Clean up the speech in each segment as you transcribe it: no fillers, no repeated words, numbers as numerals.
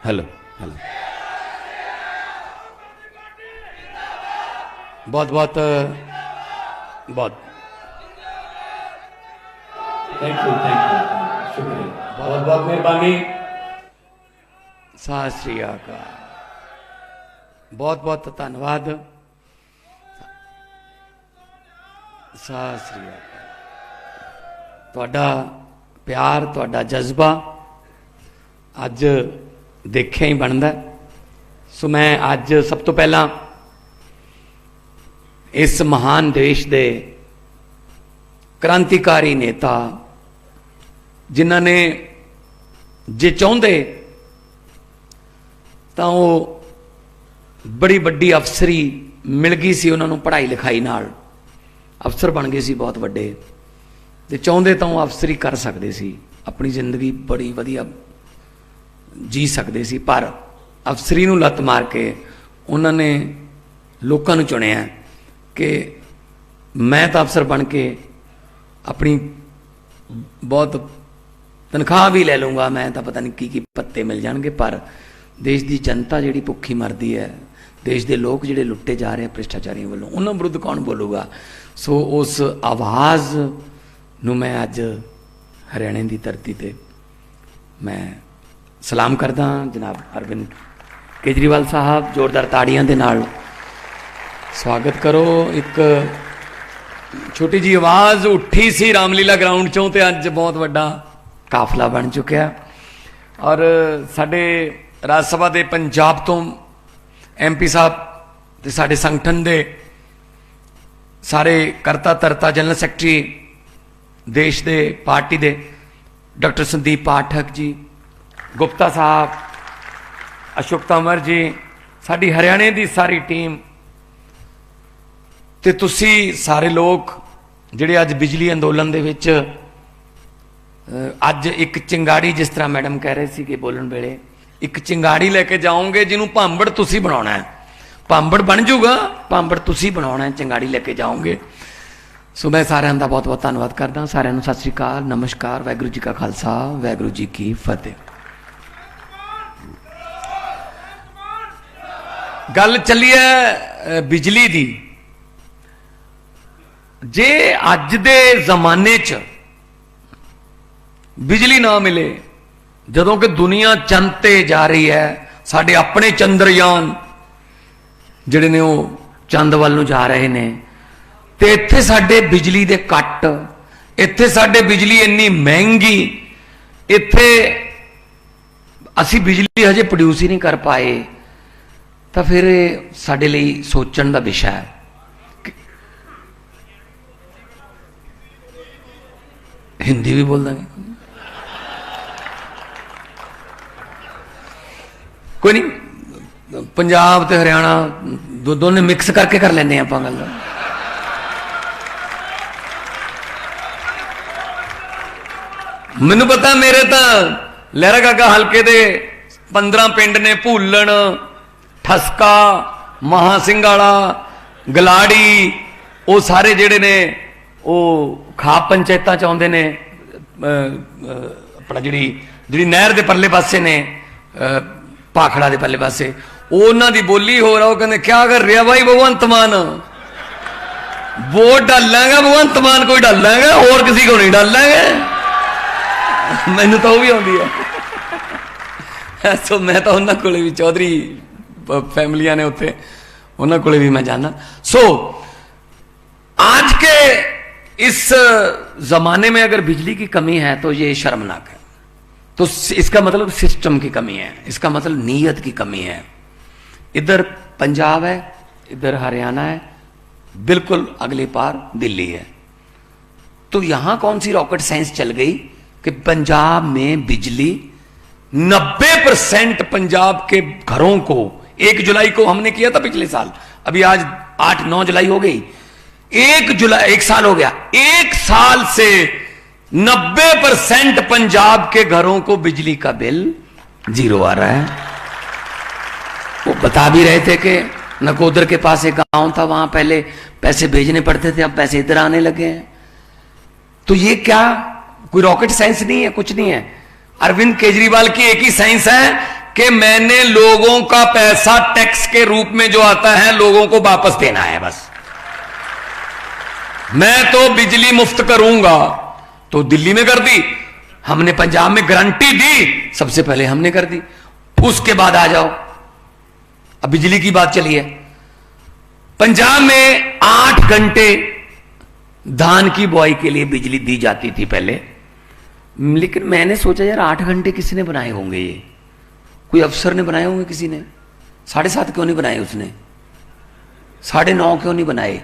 Hello hello, बहुत बहुत बहुत थैंक यू शुक्रिया, बहुत बहुत मेहरबानी। सत श्री अकाल, बहुत बहुत धन्यवाद। सत श्री अकाल, तुहाडा प्यार, तुहाडा जज्बा अज देखिया ही बनता। सो मैं अज सब तो पहला इस महान देश के क्रांतिकारी नेता जिन्हों ने जे चाहते तो वो बड़ी बड़ी अफसरी मिल गई सी, उन्होंने पढ़ाई लिखाई नाल अफसर बन गए सी बहुत वड्डे, ते चाहते तो अफसरी कर सकते सी, अपनी जिंदगी बड़ी वधिया जी सकते सी, पर अफसरी नूं लत मार के उन्होंने लोगों नूं चुनिया कि मैं तो अफसर बन के अपनी बहुत तनख्वाह भी ले लूँगा, मैं तो पता नहीं की पत्ते मिल जाएंगे, पर देश की जनता जी भुखी मरदी है, देश के लोग जोड़े लुट्टे जा रहे हैं भ्रष्टाचारियों वालों, उन्होंने विरुद्ध कौन बोलूगा। सो उस आवाज़ नूं मैं अज हरियाणे की धरती पर मैं सलाम करदा। जनाब अरविंद केजरीवाल साहब, जोरदार ताड़ियां दे नाल स्वागत करो। एक छोटी जी आवाज़ उठी सी रामलीला ग्राउंड चों, तो अज बहुत वड्डा काफला बन चुकिया। और साडे राज सभा के पंजाब तो MP साहब ते साडे संगठन दे सारे करता धरता जनरल सैकटरी देश दे पार्टी दे डॉक्टर संदीप पाठक जी, गुप्ता साहब, अशोक तंवर जी, साड़ी हरियाणे की सारी टीम, ते तुसी सारे लोग जिहड़े अज बिजली अंदोलन दे विच अज एक चिंगाड़ी, जिस तरह मैडम कह रहे थे कि बोलन वेले एक चिंगाड़ी लेके जाओगे जिन्हों भांबड़ तुसी बनाना है, भांबड़ बन जूगा, भांबड़ तुसी बनाना है, चिंगाड़ी लेके जाओगे। सो मैं सारिਆਂ ਦਾ बहुत बहुत धन्यवाद करदा। सारिਆਂ ਨੂੰ सत श्री अकाल, नमस्कार, वाहिगुरू जी का खालसा, वाहिगुरू जी की फतेह। गल चली है बिजली दी। जे अज दे जमाने च बिजली ना मिले, जदों कि दुनिया चंद ते जा रही है, साडे अपने चंद्रयान जिहड़े ने वो चंद वल नूं जा रहे ने, ते इत्थे साडे बिजली दे कट, इत्थे साडे बिजली इन्नी महंगी, इत्थे असी बिजली हजे प्रोड्यूस ही नहीं कर पाए, तो फिर साडे लई सोचण दा विषय है। हिंदी भी बोल देंगे, कोई नहीं, पंजाब ते हरियाणा दोनों मिक्स करके कर लेने आप गल। मैनू पता मेरे तो लहरा गागा हल्के दे 15 पिंड ने, भूलन, ठसका, महासिंघाड़ा, गलाड़ी, वो सारे जेड़े ने वो खाप पंचायतां च आउंदे ने, अपना जिहड़ी नहर दे परले पासे ने, भाखड़ा दे परले पासे, उन्हां दी बोली हो रहा, वो कहंदे क्या कर रहा भाई भगवंत मान, वोट डालांगा भगवंत मान कोई डालांगा, और किसी को नहीं डालांगे। मैनू तो भी आती है। सो मैं तो उन्होंने को भी चौधरी फैमिलियां ने उत्थे, उन्होंने को भी मैं जाना। सो आज के इस जमाने में अगर बिजली की कमी है तो ये शर्मनाक है। तो इसका मतलब सिस्टम की कमी है, इसका मतलब नीयत की कमी है। इधर पंजाब है, इधर हरियाणा है, बिल्कुल अगले पार दिल्ली है। तो यहां कौन सी रॉकेट साइंस चल गई कि पंजाब में बिजली 90% पंजाब के घरों को 1 जुलाई को हमने किया था पिछले साल, अभी आज 8-9 जुलाई हो गई, 1 साल हो गया, 1 साल से 90% पंजाब के घरों को बिजली का बिल 0 आ रहा है। वो बता भी रहे थे कि नकोदर के पास एक गांव था, वहां पहले पैसे भेजने पड़ते थे, अब पैसे इधर आने लगे हैं। तो ये क्या कोई रॉकेट साइंस नहीं है, कुछ नहीं है। अरविंद केजरीवाल की एक ही साइंस है कि मैंने लोगों का पैसा टैक्स के रूप में जो आता है लोगों को वापस देना है बस। मैं तो बिजली मुफ्त करूंगा, तो दिल्ली में कर दी हमने, पंजाब में गारंटी दी सबसे पहले हमने कर दी, उसके बाद आ जाओ। अब बिजली की बात चली है, पंजाब में 8 घंटे धान की बुआई के लिए बिजली दी जाती थी पहले, लेकिन मैंने सोचा यार 8 घंटे किसने बनाए होंगे, ये कोई अफसर ने बनाए होंगे, किसी ने 7:30 क्यों नहीं बनाए, उसने 9:30 क्यों नहीं बनाए,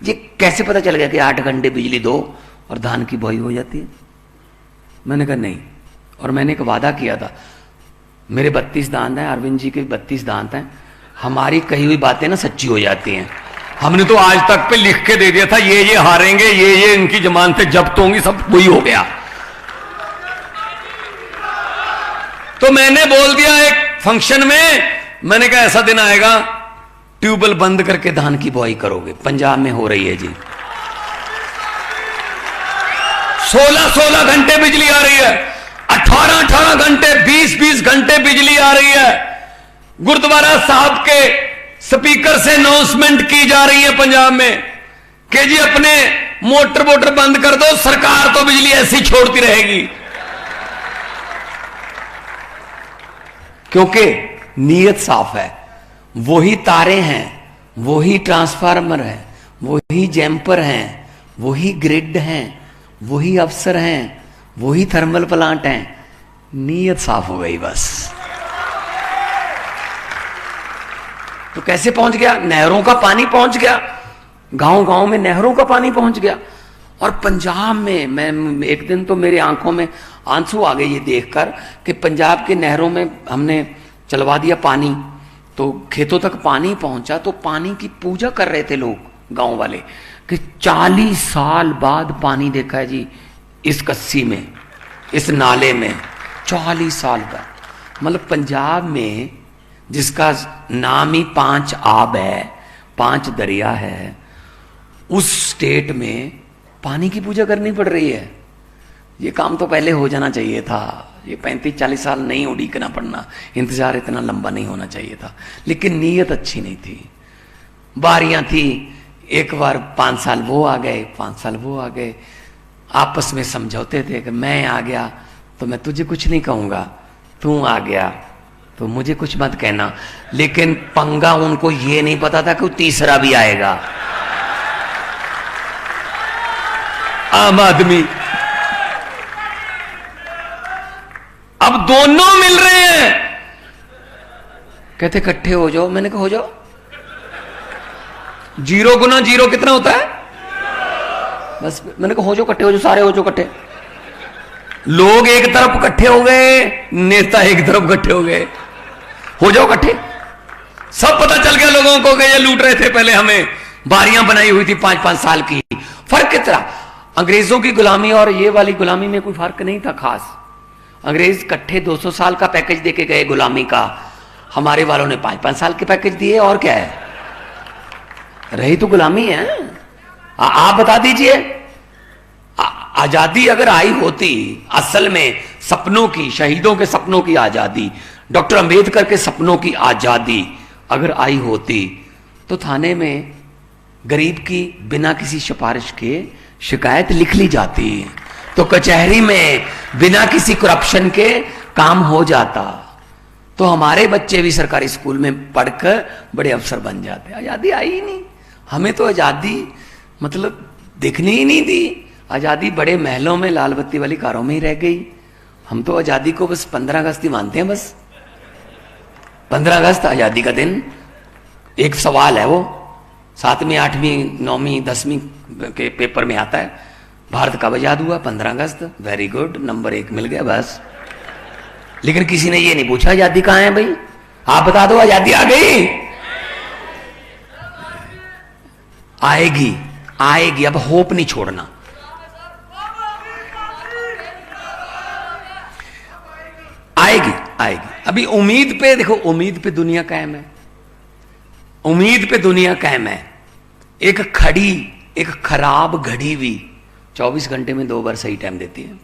ये कैसे पता चल गया कि 8 घंटे बिजली दो और धान की बुआई हो जाती है। मैंने कहा नहीं, और मैंने एक वादा किया था, मेरे 32 दांत हैं, अरविंद जी के 32 दांत हैं, हमारी कही हुई बातें ना सच्ची हो जाती हैं। हमने तो आज तक पे लिख के दे दिया था ये हारेंगे, ये इनकी जमानतें जब्त होंगी, सब वही हो गया। तो मैंने बोल दिया एक फंक्शन में, मैंने कहा ऐसा दिन आएगा ट्यूबवेल बंद करके धान की बुआई करोगे। पंजाब में हो रही है जी, 16-16 घंटे बिजली आ रही है, 18-18 घंटे, 20-20 घंटे बिजली आ रही है। गुरुद्वारा साहब के स्पीकर से अनाउंसमेंट की जा रही है पंजाब में कि जी अपने मोटर बंद कर दो, सरकार तो बिजली ऐसी छोड़ती रहेगी। क्योंकि नीयत साफ है, वही तारे हैं, वही ट्रांसफार्मर है, वही जैम्पर हैं, वही ग्रिड हैं, वही अफसर हैं, वही थर्मल प्लांट हैं, नीयत साफ हो गई बस। तो कैसे पहुंच गया, नहरों का पानी पहुंच गया, गांव गांव में नहरों का पानी पहुंच गया। और पंजाब में मैं एक दिन तो मेरे आंखों में आंसू आ गए ये देखकर कि पंजाब के नहरों में हमने चलवा दिया पानी, तो खेतों तक पानी पहुंचा, तो पानी की पूजा कर रहे थे लोग गांव वाले कि 40 साल बाद पानी देखा है जी इस कस्सी में, इस नाले में, 40 साल बाद। मतलब पंजाब में जिसका नाम ही 5 आब है, 5 दरिया है, उस स्टेट में पानी की पूजा करनी पड़ रही है। ये काम तो पहले हो जाना चाहिए था, ये 35-40 साल नहीं उड़ीकना पड़ना, इंतजार इतना लंबा नहीं होना चाहिए था, लेकिन नीयत अच्छी नहीं थी। बारियां थी, एक बार 5 साल वो आ गए, 5 साल वो आ गए, आपस में समझौते थे कि मैं आ गया तो मैं तुझे कुछ नहीं कहूंगा, तू आ गया तो मुझे कुछ मत कहना। लेकिन पंगा उनको ये नहीं पता था कि तीसरा भी आएगा, आम आदमी। अब दोनों मिल रहे हैं, कहते इकट्ठे हो जाओ। मैंने कहा हो जाओ, 0 गुना 0 कितना होता है बस। मैंने कहा हो जाओ, इकट्ठे हो जाओ, सारे हो जाओ इकट्ठे। लोग एक तरफ इकट्ठे हो गए, नेता एक तरफ इकट्ठे हो गए, हो जाओ इकट्ठे। सब पता चल गया लोगों को कि ये लूट रहे थे पहले हमें, बारियां बनाई हुई थी 5-5 साल की। फर्क कितना, अंग्रेजों की गुलामी और ये वाली गुलामी में कोई फर्क नहीं था खास। अंग्रेज इकट्ठे 200 साल का पैकेज देके गए गुलामी का, हमारे वालों ने 5-5 साल के पैकेज दिए, और क्या है, रही तो गुलामी है। आप बता दीजिए, आजादी अगर आई होती, असल में सपनों की, शहीदों के सपनों की आजादी, डॉक्टर अंबेडकर के सपनों की आजादी अगर आई होती, तो थाने में गरीब की बिना किसी सिफारिश के शिकायत लिख ली जाती, तो कचहरी में बिना किसी करप्शन के काम हो जाता, तो हमारे बच्चे भी सरकारी स्कूल में पढ़कर बड़े अफसर बन जाते। आजादी आई ही नहीं, हमें तो आजादी मतलब दिखनी ही नहीं दी। आजादी बड़े महलों में लाल बत्ती वाली कारों में ही रह गई। हम तो आजादी को बस 15 अगस्त ही मानते हैं, बस 15 अगस्त आजादी का दिन। एक सवाल है वो 7वीं 8वीं 9वीं 10वीं के पेपर में आता है, भारत कब आजाद हुआ, 15 अगस्त। वेरी गुड, नंबर 1 मिल गया बस। लेकिन किसी ने ये नहीं पूछा आजादी कहां है भाई, आप बता दो आजादी आ गई। आएगी आएगी, अब होप नहीं छोड़ना। आएगी आएगी। अभी उम्मीद पे देखो, उम्मीद पे दुनिया कायम है, उम्मीद पे दुनिया कायम है। एक खड़ी, एक खराब घड़ी भी 24 घंटे में 2 बार सही टाइम देती है।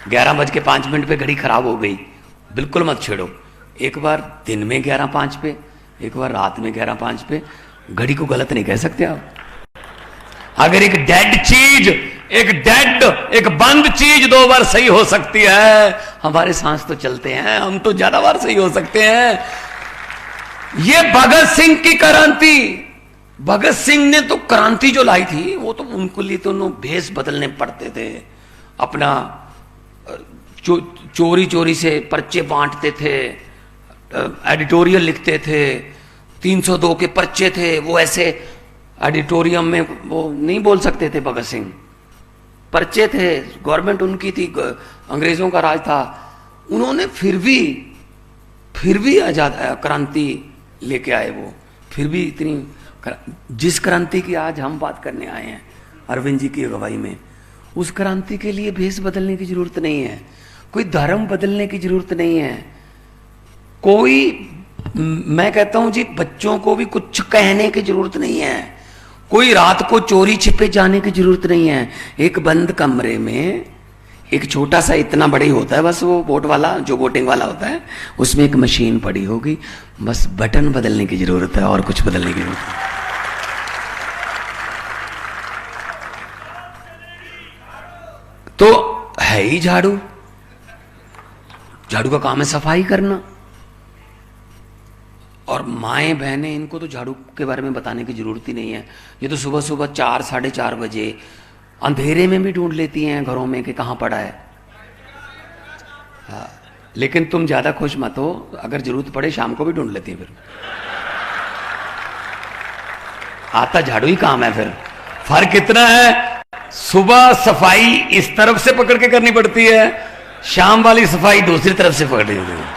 11:05 पे घड़ी खराब हो गई, बिल्कुल मत छेड़ो। एक बार दिन में 11:05 पे, एक बार रात में 11:05 पे, घड़ी को गलत नहीं कह सकते आप। अगर एक डेड चीज, एक बंद चीज 2 बार सही हो सकती है, हमारे सांस तो चलते हैं, हम तो ज्यादा बार सही हो सकते हैं। ये भगत सिंह की क्रांति, भगत सिंह ने तो क्रांति जो लाई थी, वो तो उनको लिए तो भेष बदलने पड़ते थे, अपना चोरी चोरी से पर्चे बांटते थे, एडिटोरियल लिखते थे, 302 के पर्चे थे, वो ऐसे एडिटोरियम में वो नहीं बोल सकते थे। भगत सिंह पर्चे थे, गवर्नमेंट उनकी थी, अंग्रेजों का राज था, उन्होंने फिर भी आजाद क्रांति लेके आए। वो फिर भी इतनी, जिस क्रांति की आज हम बात करने आए हैं अरविंद जी की अगुवाई में, उस क्रांति के लिए भेष बदलने की जरूरत नहीं है, कोई धर्म बदलने की जरूरत नहीं है, कोई, मैं कहता हूं जी, बच्चों को भी कुछ कहने की जरूरत नहीं है, कोई रात को चोरी छिपे जाने की जरूरत नहीं है। एक बंद कमरे में एक छोटा सा, इतना बड़ा ही होता है बस, वो वोट वाला, जो वोटिंग वाला होता है, उसमें एक मशीन पड़ी होगी, बस बटन बदलने की जरूरत है, और कुछ बदलने की जरूरत है। तो है ही झाड़ू, झाड़ू का काम है सफाई करना। और माएँ बहनें, इनको तो झाड़ू के बारे में बताने की जरूरत ही नहीं है। ये तो सुबह सुबह 4, 4:30 बजे अंधेरे में भी ढूंढ लेती हैं घरों में कि कहाँ पड़ा है। हाँ, लेकिन तुम ज्यादा खुश मत हो, अगर जरूरत पड़े शाम को भी ढूंढ लेती हैं। फिर आता झाड़ू ही काम है। फिर फर्क इतना है, सुबह सफाई इस तरफ से पकड़ के करनी पड़ती है, शाम वाली सफाई दूसरी तरफ से पकड़नी होती है।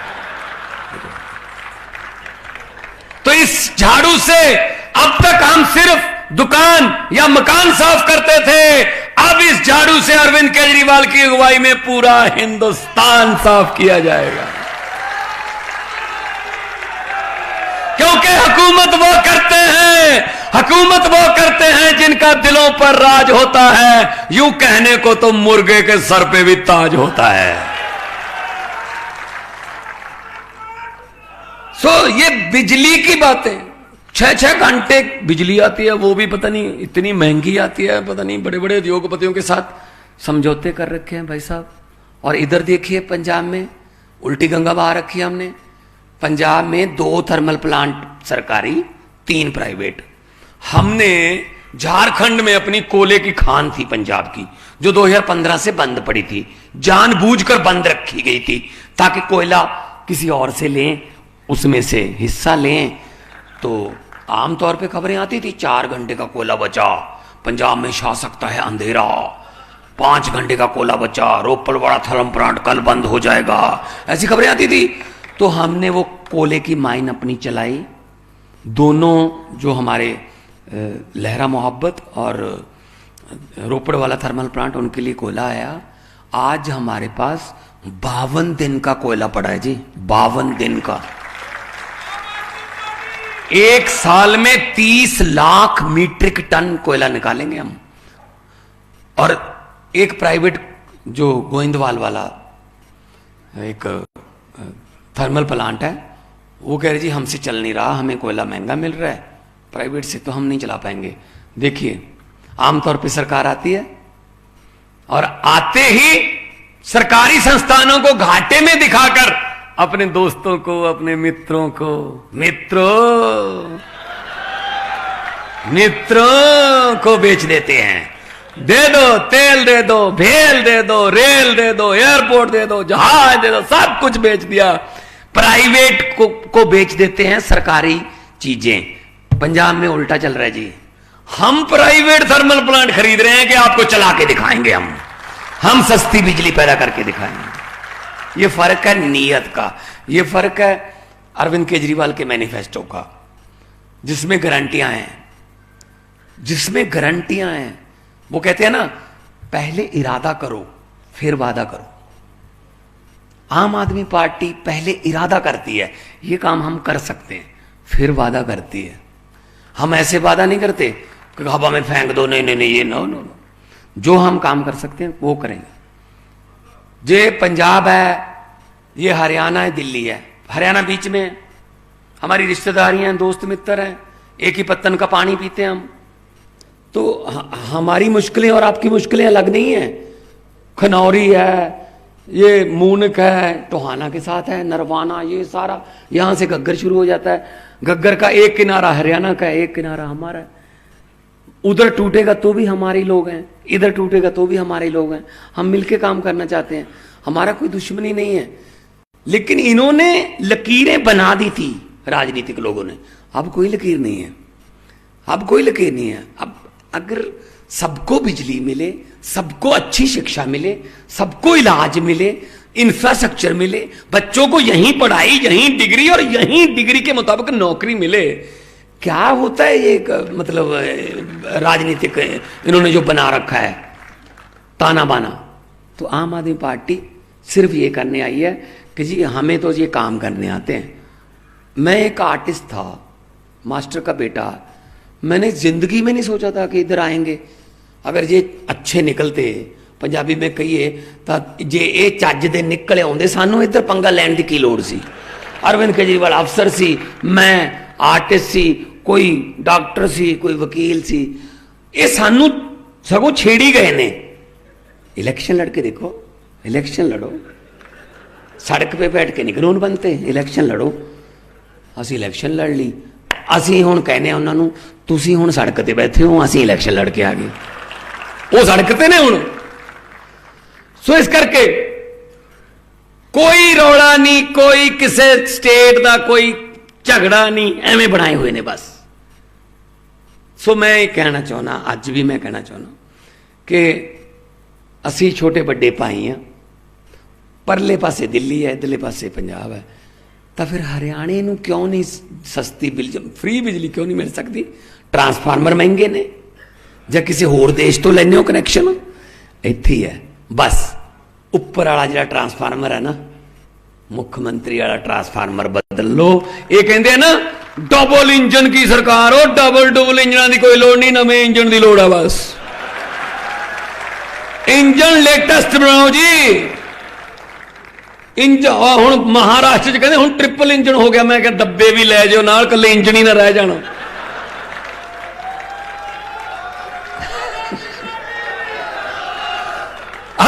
तो इस झाड़ू से अब तक हम सिर्फ दुकान या मकान साफ करते थे, अब इस झाड़ू से अरविंद केजरीवाल की अगुवाई में पूरा हिंदुस्तान साफ किया जाएगा। क्योंकि हुकूमत वो करते हैं जिनका दिलों पर राज होता है। यूं कहने को तो मुर्गे के सर पे भी ताज होता है। ये बिजली की बातें, 6-6 घंटे बिजली आती है, वो भी पता नहीं इतनी महंगी आती है, पता नहीं बड़े बड़े उद्योगपतियों के साथ समझौते कर रखे हैं भाई साहब। और इधर देखिए पंजाब में उल्टी गंगा बहा रखी है हमने। पंजाब में 2 थर्मल प्लांट सरकारी, 3 प्राइवेट। हमने झारखंड में अपनी कोयले की खान थी पंजाब की, जो 2015 से बंद पड़ी थी, जानबूझकर बंद रखी गई थी ताकि कोयला किसी और से लें, उसमें से हिस्सा लें। तो आमतौर पे खबरें आती थी 4 घंटे का कोयला बचा, पंजाब में छा सकता है अंधेरा, 5 घंटे का कोयला बचा, रोपड़ बड़ा थर्मल प्लांट कल बंद हो जाएगा, ऐसी खबरें आती थी। तो हमने वो कोयले की माइन अपनी चलाई, दोनों जो हमारे लहरा मोहब्बत और रोपड़ वाला थर्मल प्लांट, उनके लिए कोयला आया। आज हमारे पास 52 दिन का कोयला पड़ा है जी, 52 दिन का। 1 साल में 30 लाख मीट्रिक टन कोयला निकालेंगे हम। और एक प्राइवेट जो गोविंदवाल वाला एक थर्मल प्लांट है, वो कह रहे जी हमसे चल नहीं रहा, हमें कोयला महंगा मिल रहा है, प्राइवेट से तो हम नहीं चला पाएंगे। देखिए आमतौर पे सरकार आती है और आते ही सरकारी संस्थानों को घाटे में दिखाकर अपने दोस्तों को, अपने मित्रों को, मित्रों को बेच देते हैं। दे दो, तेल दे दो, भेल दे दो, रेल दे दो, एयरपोर्ट दे दो, जहाज दे दो, सब कुछ बेच दिया। प्राइवेट को बेच देते हैं सरकारी चीजें। पंजाब में उल्टा चल रहा है जी, हम प्राइवेट थर्मल प्लांट खरीद रहे हैं कि आपको चला के दिखाएंगे, हम सस्ती बिजली पैदा करके दिखाएंगे। ये फर्क है नीयत का, ये फर्क है अरविंद केजरीवाल के मैनिफेस्टो का, जिसमें गारंटियां हैं, वो कहते हैं ना, पहले इरादा करो फिर वादा करो। आम आदमी पार्टी पहले इरादा करती है, ये काम हम कर सकते हैं, फिर वादा करती है। हम ऐसे वादा नहीं करते कि हवा में फेंक दो, नहीं, ये नो। जो हम काम कर सकते हैं वो करेंगे। जे पंजाब है ये हरियाणा है, दिल्ली है, हरियाणा बीच में है, हमारी रिश्तेदारियां हैं, दोस्त मित्र हैं, एक ही पत्तन का पानी पीते हैं हम। तो हमारी मुश्किलें और आपकी मुश्किलें अलग नहीं है। खनौरी है, ये मूनक है, टोहाना के साथ है, नरवाना, ये सारा यहां से घग्गर शुरू हो जाता है। घग्गर का एक किनारा हरियाणा का है, एक किनारा हमारा है। उधर टूटेगा तो भी हमारे लोग हैं, इधर टूटेगा तो भी हमारे लोग हैं। हम मिलके काम करना चाहते हैं, हमारा कोई दुश्मनी नहीं है। लेकिन इन्होंने लकीरें बना दी थी राजनीतिक लोगों ने, अब कोई लकीर नहीं है, अब कोई लकीर नहीं है। अब अगर सबको बिजली मिले, सबको अच्छी शिक्षा मिले, सबको इलाज मिले, इंफ्रास्ट्रक्चर मिले, बच्चों को यहीं पढ़ाई, यहीं डिग्री और यहीं डिग्री के मुताबिक नौकरी मिले, क्या होता है ये मतलब राजनीतिक इन्होंने जो बना रखा है ताना बाना। तो आम आदमी पार्टी सिर्फ ये करने आई है कि जी हमें तो ये काम करने आते हैं। मैं एक आर्टिस्ट था, मास्टर का बेटा, मैंने जिंदगी में नहीं सोचा था कि इधर आएंगे। अगर ये अच्छे निकलते, पंजाबी में कहिए तो जे ये चज दे निकले आउंदे, सानू इधर पंगा लैण दी की लोड़ सी। अरविंद केजरीवाल अफसर सी, मैं आर्टिस्ट सी, कोई डॉक्टर सी, कोई वकील सी, ये सानू सगों छेड़ी गए ने। इलेक्शन लड़के देखो, इलेक्शन लड़ो, सड़क पे बैठ के नहीं कानून बनते, इलेक्शन लड़ो। असी इलेक्शन लड़ ली, असी हुण कहने उन्होंने तुसी हुण सड़क ते बैठे हो, असी इलेक्शन लड़ के आ गए, वो सड़क ते ने हुण। सो इस करके कोई रौला नहीं, कोई किसी स्टेट का कोई झगड़ा नहीं, एवें बनाए हुए ने बस। सो मैं ये कहना चाहना, अज भी मैं कहना चाहना कि असी छोटे बड़े भाई हाँ, परले पासे दिल्ली है, इधरले पासे पंजाब है, तो फिर हरियाणे नूं क्यों नहीं सस्ती बिजली, फ्री बिजली क्यों नहीं मिल सकती? ट्रांसफार्मर महंगे ने, ਜਾਂ किसी होर देश तो लैने हो कनैक्शन, इत्थे ही है बस। उपर वाला जो ट्रांसफार्मर है ना, मुख्यमंत्री वाला ट्रांसफार्मर बदल लो। ये कहते हैं ना डबल इंजन की सरकार हो, डबल इंजन की कोई लोड़ नहीं, नवे इंजन की लोड़ है बस। इंजन लेटेस्ट बनाओ जी। इंजन हुण महाराष्ट्र च कहते हुण ट्रिपल इंजन हो गया, मैं क्या डब्बे भी लै जाओ नाल, कल्ले इंजन ही ना रह जाना।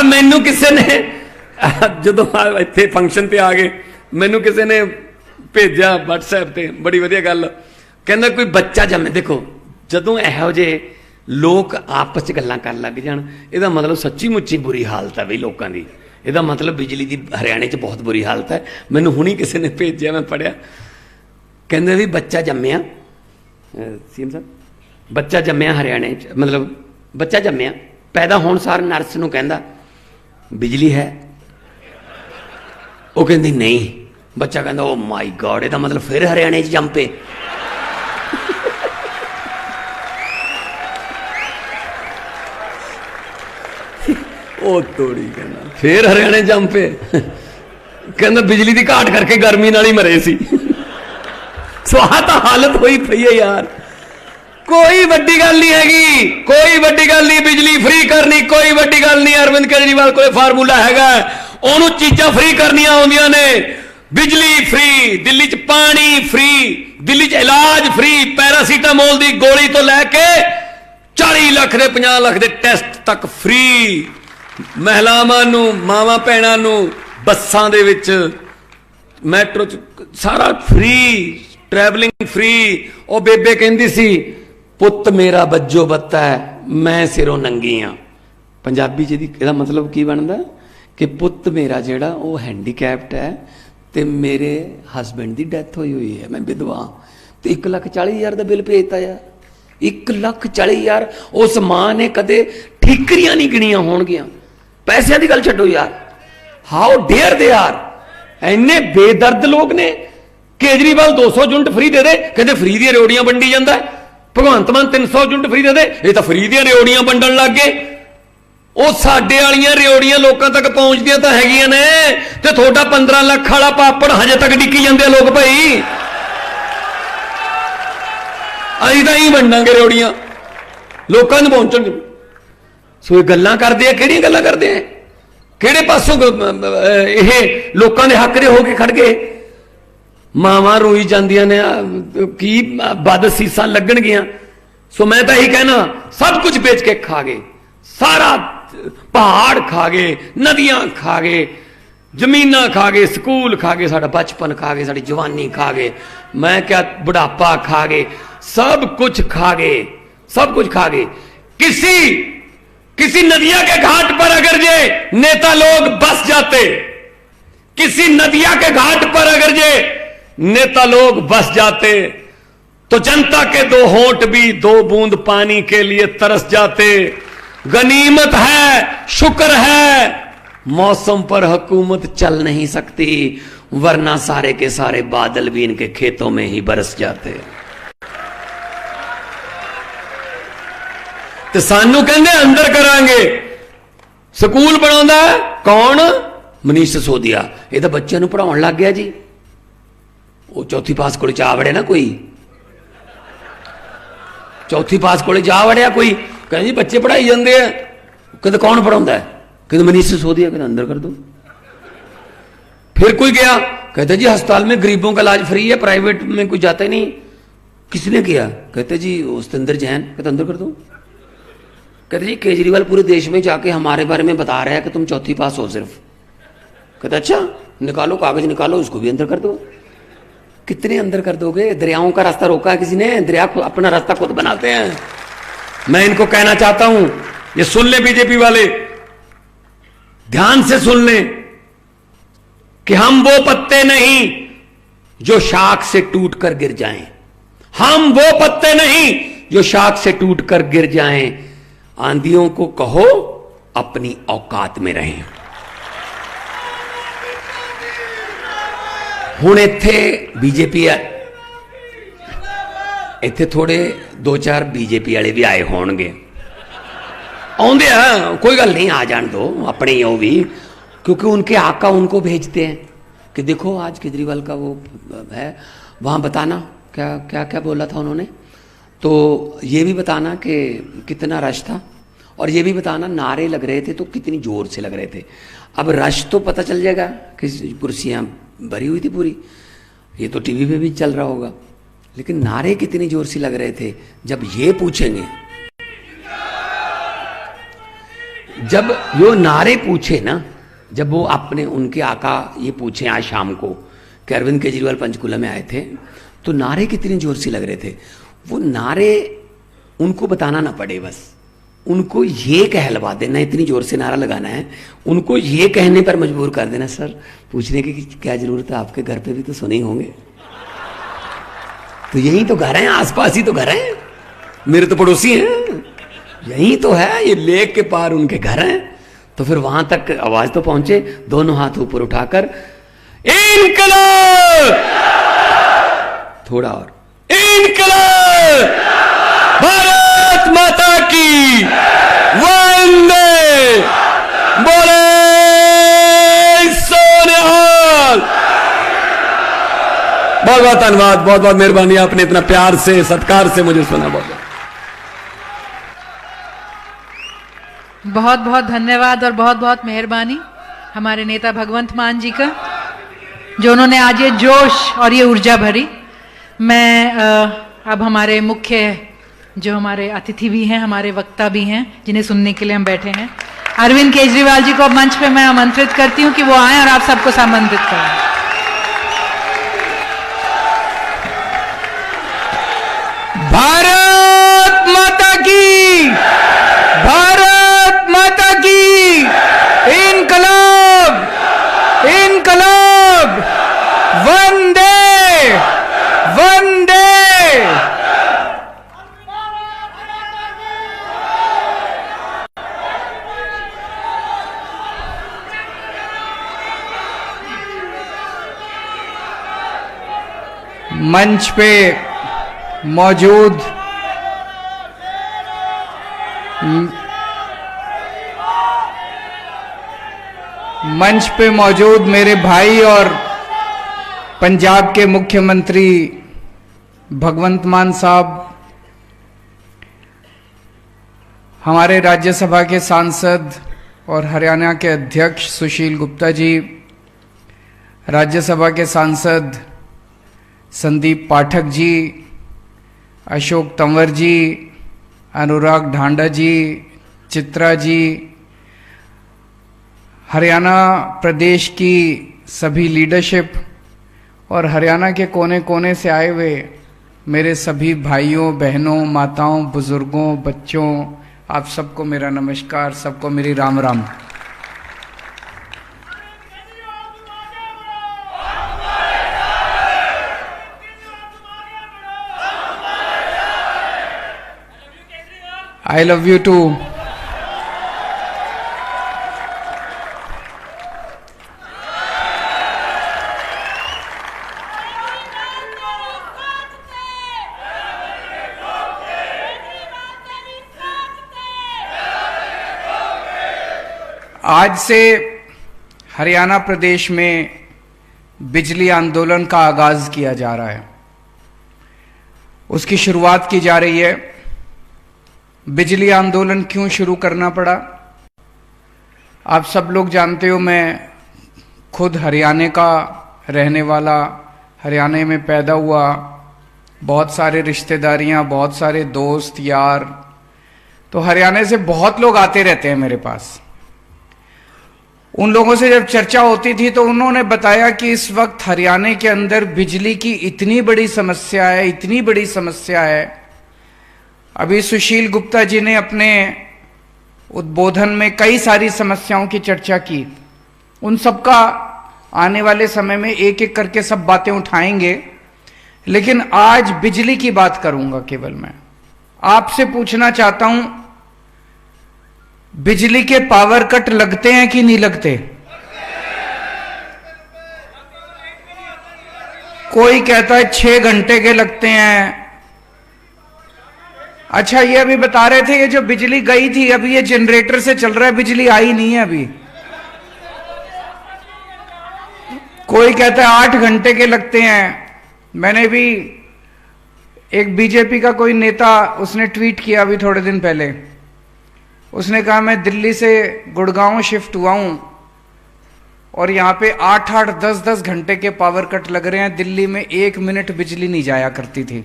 मैनू किसी ने जो इत्थे फंक्शन पे आ गए, मैनू किसी ने भेजा WhatsApp पे, बड़ी वधिया गल, कहंदा कोई बच्चा जमे। देखो जदों इहो जे लोग आपस च गल्लां कर लग जाण, इहदा मतलब सच्ची मुच्ची बुरी हालत है बई लोकां दी। इहदा मतलब बिजली की हरियाणे च बहुत बुरी हालत है। मैनू हुणी किसी ने भेजिया, मैं पढ़िया, कहंदे भी बच्चा जम्मिया, सीएम साहब बच्चा जम्मिया हरियाणे च, मतलब बच्चा जम्मिया, पैदा होण सार नर्स नूं कहंदा बिजली है, वो कहती नहीं, बच्चा कहता ओ माई गॉड, ਇਹਦਾ मतलब फिर हरियाणे जम पे। ओ तोड़ी कहना फिर हरियाणे जम पे, कहता बिजली की घाट करके गर्मी नाल ही मरे सी। स्वाह तो हालत हुई पई है यार। कोई वड्डी गल नहीं हैगी, कोई वड्डी गल नहीं बिजली फ्री करनी, कोई वड्डी गल नहीं। अरविंद केजरीवाल को फार्मूला हैगा, ओनू चीज़ां फ्री करनियां आउंदियां ने। बिजली फ्री, दिल्ली च पानी फ्री, दिल्ली च इलाज फ्री, पैरासीटामोल की गोली तो लैके 40 लाख दे 50 लाख दे टेस्ट तक फ्री। महिलावां नूं, मावां भैणां नूं बसां दे विच, मैट्रो च सारा फ्री, ट्रैवलिंग फ्री। ओ बेबे कहंदी सी पुत मेरा बज्जो बत्ता है, मैं सिरों नंगी हाँ। पंजाबी जी ਇਹਦਾ मतलब की बनता कि पुत मेरा जेड़ा वो हैंडीकैप्ड है, तो मेरे हसबैंड की डेथ हुई हुई है, मैं विधवा, तो 1,40,000 का बिल भेजता यार। 1,40,000 उस मां ने कदे ठीकरियां नहीं गिनियां होणगियां। पैसों की गल छड्डो यार, हाउ डेयर दे आर, इन्ने बेदर्द लोग ने। केजरीवाल 200 यूनिट फ्री दे दे, कहते फ्री दी रेवड़ियां वंडी जाता है। भगवंत मान 300 यूनिट फ्री दे दे, ये तो फ्री दी रेवड़ियां वंडन लग गए। वो साडे वालियां रेवड़ियां लोगों तक पहुंचदियां तो हैगियां ने, ते थोड़ा 15 लाख वाला पापड़ हजे तक डिक्की जांदे लोग भाई। असीं तां ही वंडांगे रेवड़ियां, लोगों नूं पहुंचण। सो ये गल्लां करदे आ, किहड़ियां गल्लां करदे आ? ਕਿਹੜੇ ਪਾਸੋਂ ਇਹ ਲੋਕਾਂ ਦੇ ਹੱਕ ਦੇ ਹੋ ਕੇ ਖੜ ਗਏ। ਮਾਵਾਂ ਰੋਈ ਜਾਂਦੀਆਂ ਨੇ, ਕੀ ਬਦ ਸੀਸਾਂ ਲੱਗਣਗੀਆਂ। ਸੋ ਮੈਂ ਤਾਂ ਇਹੀ ਕਹਿਣਾ, सब कुछ बेच के खा गए, सारा पहाड़ खा गए, नदियां खा गए, जमीना खा गए, स्कूल खा गए, साडा बचपन खा गए, साडी जवानी खा गए, मैं क्या बुढ़ापा खा गए, सब कुछ खा गए, सब कुछ खा गए। किसी नदिया के घाट पर अगर ये नेता लोग बस जाते, किसी नदिया के घाट पर अगर ये नेता लोग बस जाते, तो जनता के दो होंठ भी 2 बूंद पानी के लिए तरस जाते। गनीमत है, शुक्र है, मौसम पर हुकूमत चल नहीं सकती, वरना सारे के सारे बादल भी इनके खेतों में ही बरस जाते। तो सानू कहंदे अंदर करांगे, स्कूल बनाउंदा कौन? मनीष सिसोदिया। ये तो बच्चों को पढ़ाउण लग गया जी। वो चौथी पास कोले जा वड़े ना, कोई चौथी पास कोले जा वड़िया कोई, कहते जी बच्चे पढ़ाई जाते हैं, कहते कौन पढ़ाता है? कहते मनीष सिसोदिया। कहते अंदर कर दो। फिर कोई गया, कहते जी अस्पताल में गरीबों का इलाज फ्री है, प्राइवेट में कोई जाता ही नहीं। किसने किया? कहते जी सतेंद्र जैन। कहते अंदर कर दो। कहते जी केजरीवाल पूरे देश में जाके हमारे बारे में बता रहा है कि तुम चौथी पास हो सिर्फ। कहते अच्छा, निकालो कागज निकालो, उसको भी अंदर कर दो। कितने अंदर कर दोगे? दरियाओं का रास्ता रोका है किसी ने? दरिया अपना रास्ता खुद बनाते हैं। मैं इनको कहना चाहता हूं, ये सुन ले बीजेपी वाले, ध्यान से सुन ले कि हम वो पत्ते नहीं जो शाख से टूटकर गिर जाएं, हम वो पत्ते नहीं जो शाख से टूटकर गिर जाएं। आंधियों को कहो अपनी औकात में रहें। हुण इत्थे बीजेपी इत्थे थोड़े 2-4 बीजेपी वाले भी आए होणगे, आउंदे आ, कोई गल नहीं, आ जान दो, अपने ही हो भी, क्योंकि उनके आका उनको भेजते हैं कि देखो आज केजरीवाल का वो है, वहाँ बताना क्या क्या क्या बोला था उन्होंने, तो ये भी बताना कि कितना रश था, और ये भी बताना नारे लग रहे थे तो कितनी जोर से लग रहे थे। अब रश तो पता चल जाएगा कि कुर्सियाँ भरी हुई थी पूरी, ये तो टीवी पे भी चल रहा होगा, लेकिन नारे कितनी जोर से लग रहे थे। जब ये पूछेंगे, जब यो नारे पूछे ना, जब वो अपने उनके आका ये पूछे आज शाम को कि अरविंद केजरीवाल पंचकुला में आए थे, तो नारे कितनी जोर से लग रहे थे। वो नारे उनको बताना ना पड़े, बस उनको ये कहलवा देना, इतनी जोर से नारा लगाना है, उनको ये कहने पर मजबूर कर देना, सर पूछने की क्या जरूरत है, आपके घर पे भी तो सुने ही होंगे, तो यही तो घर हैं, आसपास ही तो घर हैं, मेरे तो पड़ोसी हैं, यही तो है, ये लेक के पार उनके घर हैं। तो फिर वहां तक आवाज तो पहुंचे, दोनों हाथ ऊपर उठाकर इनकलाब, थोड़ा और इनकलाब, भारत माता की वंदे, बोले सोनिहाल। बहुत बहुत धन्यवाद, बहुत बहुत मेहरबानी, आपने इतना प्यार से सत्कार से मुझे सुना, बहुत बहुत बहुत धन्यवाद और बहुत बहुत मेहरबानी हमारे नेता भगवंत मान जी का, जो उन्होंने आज ये जोश और ये ऊर्जा भरी। मैं अब हमारे मुख्य जो हमारे अतिथि भी हैं, हमारे वक्ता भी हैं, जिन्हें सुनने के लिए हम बैठे हैं, अरविंद केजरीवाल जी को अब मंच पे मैं आमंत्रित करती हूं कि वो आएं और आप सबको सम्मानित करें। भारत माता की, भारत माता की, इनकलाब, इनकलाब, वंदे, वंदे। मंच पे मौजूद मेरे भाई और पंजाब के मुख्यमंत्री भगवंत मान साहब, हमारे राज्यसभा के सांसद और हरियाणा के अध्यक्ष सुशील गुप्ता जी, राज्यसभा के सांसद संदीप पाठक जी, अशोक तंवर जी, अनुराग ढांडा जी, चित्रा जी, हरियाणा प्रदेश की सभी लीडरशिप और हरियाणा के कोने कोने से आए हुए मेरे सभी भाइयों, बहनों, माताओं, बुजुर्गों, बच्चों, आप सबको मेरा नमस्कार, सबको मेरी Ram Ram. I love you too. आज से हरियाणा प्रदेश में बिजली आंदोलन का आगाज किया जा रहा है, उसकी शुरुआत की जा रही है। बिजली आंदोलन क्यों शुरू करना पड़ा, आप सब लोग जानते हो। मैं खुद हरियाणा का रहने वाला, हरियाणा में पैदा हुआ, बहुत सारे रिश्तेदारियां, बहुत सारे दोस्त यार, तो हरियाणा से बहुत लोग आते रहते हैं मेरे पास। उन लोगों से जब चर्चा होती थी तो उन्होंने बताया कि इस वक्त हरियाणा के अंदर बिजली की इतनी बड़ी समस्या है, इतनी बड़ी समस्या है। अभी सुशील गुप्ता जी ने अपने उद्बोधन में कई सारी समस्याओं की चर्चा की, उन सबका आने वाले समय में एक एक करके सब बातें उठाएंगे, लेकिन आज बिजली की बात करूंगा केवल। मैं आपसे पूछना चाहता हूं, बिजली के पावर कट लगते हैं कि नहीं लगते? कोई कहता है 6 घंटे के लगते हैं। अच्छा, ये अभी बता रहे थे ये जो बिजली गई थी अभी ये जनरेटर से चल रहा है, बिजली आई नहीं है अभी। कोई कहता है 8 घंटे के लगते हैं। मैंने भी एक बीजेपी का कोई नेता, उसने ट्वीट किया अभी थोड़े दिन पहले, उसने कहा मैं दिल्ली से गुड़गांव शिफ्ट हुआ हूं और यहां पे 8-8, 10-10 घंटे के पावर कट लग रहे हैं। दिल्ली में 1 मिनट बिजली नहीं जाया करती थी।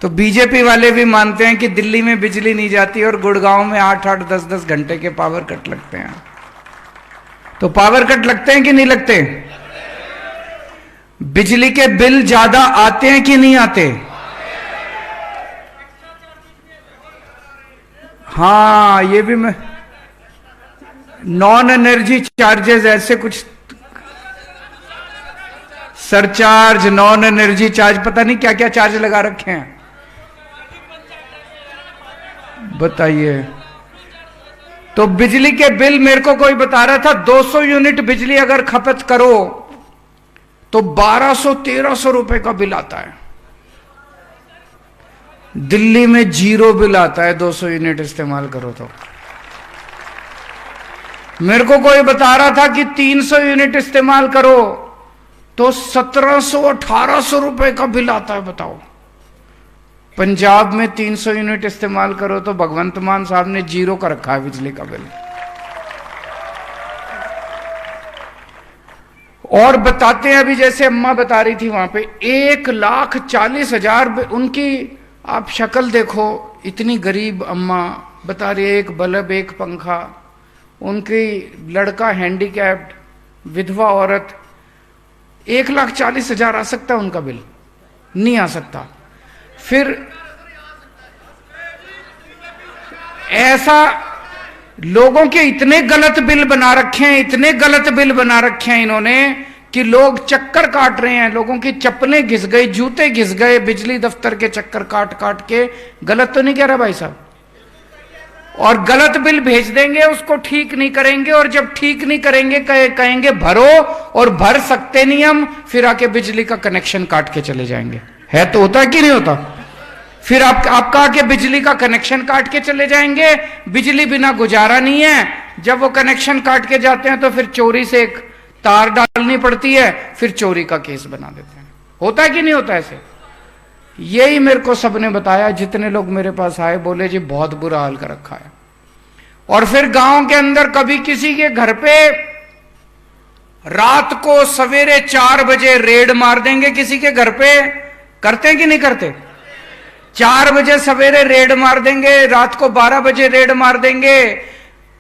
तो बीजेपी वाले भी मानते हैं कि दिल्ली में बिजली नहीं जाती और गुड़गांव में 8-8, 10-10 घंटे के पावर कट लगते हैं। तो पावर कट लगते हैं कि नहीं लगते? बिजली के बिल ज्यादा आते हैं कि नहीं आते? हाँ, ये भी मैं, नॉन एनर्जी चार्जेस, ऐसे कुछ सरचार्ज, नॉन एनर्जी चार्ज, पता नहीं क्या क्या चार्ज लगा रखे हैं। बताइए। तो बिजली के बिल, मेरे को कोई बता रहा था 200 यूनिट बिजली अगर खपत करो तो 1200-1300 रुपए का बिल आता है। दिल्ली में 0 बिल आता है 200 यूनिट इस्तेमाल करो तो। मेरे को कोई बता रहा था कि 300 यूनिट इस्तेमाल करो तो 1700-1800 रुपए का बिल आता है। बताओ, पंजाब में 300 यूनिट इस्तेमाल करो तो भगवंत मान साहब ने 0 का रखा है बिजली का बिल। और बताते हैं, अभी जैसे अम्मा बता रही थी वहां पे 1,40,000, उनकी आप शक्ल देखो, इतनी गरीब अम्मा बता रही है, एक बल्ब, एक पंखा, उनकी लड़का हैंडीकैप्ड, विधवा औरत, 1,40,000 आ सकता है उनका बिल? नहीं आ सकता। फिर ऐसा लोगों के इतने गलत बिल बना रखे हैं, इतने गलत बिल बना रखे हैं इन्होंने कि लोग चक्कर काट रहे हैं, लोगों की चप्पलें घिस गई, जूते घिस गए बिजली दफ्तर के चक्कर काट काट के। गलत तो नहीं कह रहा भाई साहब? और गलत बिल भेज देंगे, उसको ठीक नहीं करेंगे, और जब ठीक नहीं करेंगे कहेंगे भरो, और भर सकते नहीं हम, फिर आके बिजली का कनेक्शन काट के चले जाएंगे। है तो होता कि नहीं होता? फिर आपका आके बिजली का कनेक्शन काट के चले जाएंगे, बिजली बिना गुजारा नहीं है। जब वो कनेक्शन काट के जाते हैं तो फिर चोरी से एक तार डालनी पड़ती है, फिर चोरी का केस बना देते हैं। होता है कि नहीं होता ऐसे? यही मेरे को सबने बताया, जितने लोग मेरे पास आए बोले जी बहुत बुरा हाल कर रखा है। और फिर गांव के अंदर कभी किसी के घर पे रात को सवेरे 4 बजे रेड मार देंगे किसी के घर पे। करते हैं कि नहीं करते? 4 बजे सवेरे रेड मार देंगे, रात को 12 बजे रेड मार देंगे।